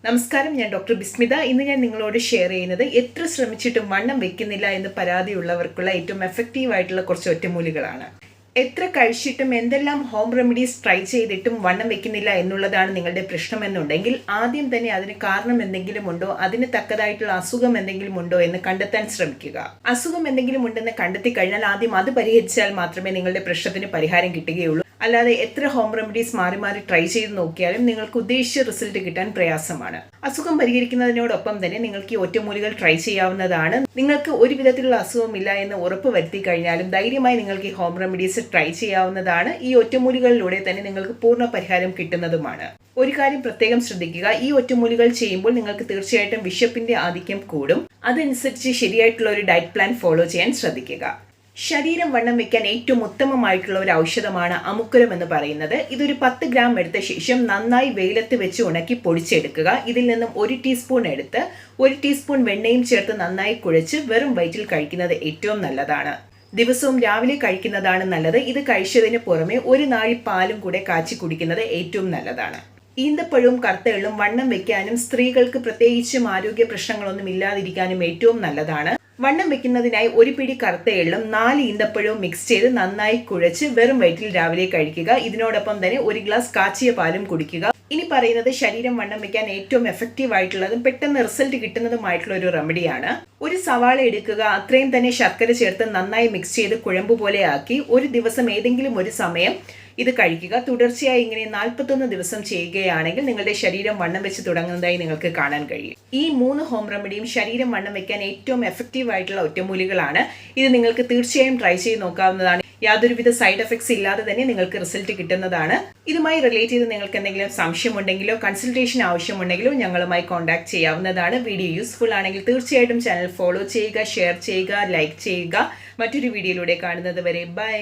നമസ്കാരം, ഞാൻ ഡോക്ടർ ബിസ്മിത. ഇന്ന് ഞാൻ നിങ്ങളോട് ഷെയർ ചെയ്യുന്നത് എത്ര ശ്രമിച്ചിട്ടും വണ്ണം വെക്കുന്നില്ല എന്ന് പരാതിയുള്ളവർക്കുള്ള ഏറ്റവും എഫക്റ്റീവ് ആയിട്ടുള്ള കുറച്ച് ഒറ്റമൂലികളാണ്. എത്ര കഴിച്ചിട്ടും എന്തെല്ലാം ഹോം റെമഡീസ് ട്രൈ ചെയ്തിട്ടും വണ്ണം വെക്കുന്നില്ല എന്നുള്ളതാണ് നിങ്ങളുടെ പ്രശ്നമെന്നുണ്ടെങ്കിൽ ആദ്യം തന്നെ അതിന് കാരണം എന്തെങ്കിലും ഉണ്ടോ, അതിന് തക്കതായിട്ടുള്ള അസുഖം എന്തെങ്കിലും ഉണ്ടോ എന്ന് കണ്ടെത്താൻ ശ്രമിക്കുക. അസുഖം എന്തെങ്കിലും ഉണ്ടെന്ന് കണ്ടെത്തി കഴിഞ്ഞാൽ ആദ്യം അത് പരിഹരിച്ചാൽ മാത്രമേ നിങ്ങളുടെ പ്രശ്നത്തിന് പരിഹാരം കിട്ടുകയുള്ളൂ. അല്ലാതെ എത്ര ഹോം റെമഡീസ് മാറി മാറി ട്രൈ ചെയ്ത് നോക്കിയാലും നിങ്ങൾക്ക് ഉദ്ദേശിച്ച റിസൾട്ട് കിട്ടാൻ പ്രയാസമാണ്. അസുഖം പരിഹരിക്കുന്നതിനോടൊപ്പം തന്നെ നിങ്ങൾക്ക് ഈ ഒറ്റമൂലികൾ ട്രൈ ചെയ്യാവുന്നതാണ്. നിങ്ങൾക്ക് ഒരു വിധത്തിലുള്ള അസുഖമില്ല എന്ന് ഉറപ്പ് വരുത്തി കഴിഞ്ഞാലും ധൈര്യമായി നിങ്ങൾക്ക് ഈ ഹോം റെമഡീസ് ട്രൈ ചെയ്യാവുന്നതാണ്. ഈ ഒറ്റമൂലികളിലൂടെ തന്നെ നിങ്ങൾക്ക് പൂർണ്ണ പരിഹാരം കിട്ടുന്നതുമാണ്. ഒരു കാര്യം പ്രത്യേകം ശ്രദ്ധിക്കുക, ഈ ഒറ്റമൂലികൾ ചെയ്യുമ്പോൾ നിങ്ങൾക്ക് തീർച്ചയായിട്ടും വിശപ്പിന്റെ ആധിക്യം കൂടും. അതനുസരിച്ച് ശരിയായിട്ടുള്ള ഒരു ഡയറ്റ് പ്ലാൻ ഫോളോ ചെയ്യാൻ ശ്രദ്ധിക്കുക. ശരീരം വണ്ണം വെക്കാൻ ഏറ്റവും ഉത്തമമായിട്ടുള്ള ഒരു ഔഷധമാണ് അമുക്കുരം എന്ന് പറയുന്നത്. ഇതൊരു 10 ഗ്രാം എടുത്ത ശേഷം നന്നായി വെയിലത്ത് വെച്ച് ഉണക്കി പൊടിച്ചെടുക്കുക. ഇതിൽ നിന്നും 1 ടീസ്പൂൺ എടുത്ത് 1 ടീസ്പൂൺ വെണ്ണയും ചേർത്ത് നന്നായി കുഴച്ച് വെറും വയറ്റിൽ കഴിക്കുന്നത് ഏറ്റവും നല്ലതാണ്. ദിവസവും രാവിലെ കഴിക്കുന്നതാണ് നല്ലത്. ഇത് കഴിച്ചതിന് പുറമെ ഒരു നാഴി പാലും കൂടെ കാച്ചി കുടിക്കുന്നത് ഏറ്റവും നല്ലതാണ്. ഈന്തപ്പഴവും കറുത്ത എള്ളും വണ്ണം വെക്കാനും സ്ത്രീകൾക്ക് പ്രത്യേകിച്ചും ആരോഗ്യ പ്രശ്നങ്ങളൊന്നും ഇല്ലാതിരിക്കാനും ഏറ്റവും നല്ലതാണ്. വണ്ണം വെക്കുന്നതിനായി ഒരു പിടി കറുത്ത എള്ളും 4 ഈന്തപ്പഴവും മിക്സ് ചെയ്ത് നന്നായി കുഴച്ച് വെറും വയറ്റിൽ രാവിലെ കഴിക്കുക. ഇതിനോടൊപ്പം തന്നെ 1 ഗ്ലാസ് കാച്ചിയ പാലും കുടിക്കുക. ഇനി പറയുന്നത് ശരീരം വണ്ണം വെക്കാൻ ഏറ്റവും എഫക്റ്റീവ് ആയിട്ടുള്ളതും പെട്ടെന്ന് റിസൾട്ട് കിട്ടുന്നതുമായിട്ടുള്ള ഒരു റെമഡിയാണ്. ഒരു സവാള എടുക്കുക, അത്രയും തന്നെ ശർക്കര ചേർത്ത് നന്നായി മിക്സ് ചെയ്ത് കുഴമ്പ് പോലെ ആക്കി ഒരു ദിവസം ഏതെങ്കിലും ഒരു സമയം ഇത് കഴിക്കുക. തുടർച്ചയായി ഇങ്ങനെ 41 ദിവസം ചെയ്യുകയാണെങ്കിൽ നിങ്ങളുടെ ശരീരം വണ്ണം വെച്ച് തുടങ്ങുന്നതായി നിങ്ങൾക്ക് കാണാൻ കഴിയും. ഈ 3 ഹോം റെമഡിയും ശരീരം വണ്ണം വെക്കാൻ ഏറ്റവും എഫക്റ്റീവ് ആയിട്ടുള്ള ഒറ്റമൂലികളാണ്. ഇത് നിങ്ങൾക്ക് തീർച്ചയായും ട്രൈ ചെയ്ത് നോക്കാവുന്നതാണ്. യാതൊരുവിധ സൈഡ് എഫക്ട്സ് ഇല്ലാതെ തന്നെ നിങ്ങൾക്ക് റിസൾട്ട് കിട്ടുന്നതാണ്. ഇതുമായി റിലേറ്റ് ചെയ്ത് നിങ്ങൾക്ക് എന്തെങ്കിലും സംശയമുണ്ടെങ്കിലോ കൺസൾട്ടേഷൻ ആവശ്യമുണ്ടെങ്കിലോ ഞങ്ങളുമായി കോൺടാക്ട് ചെയ്യാവുന്നതാണ്. വീഡിയോ യൂസ്ഫുൾ ആണെങ്കിൽ തീർച്ചയായിട്ടും ചാനൽ ഫോളോ ചെയ്യുക, ഷെയർ ചെയ്യുക, ലൈക്ക് ചെയ്യുക. മറ്റൊരു വീഡിയോയിലൂടെ കാണുന്നത് വരെ ബൈ.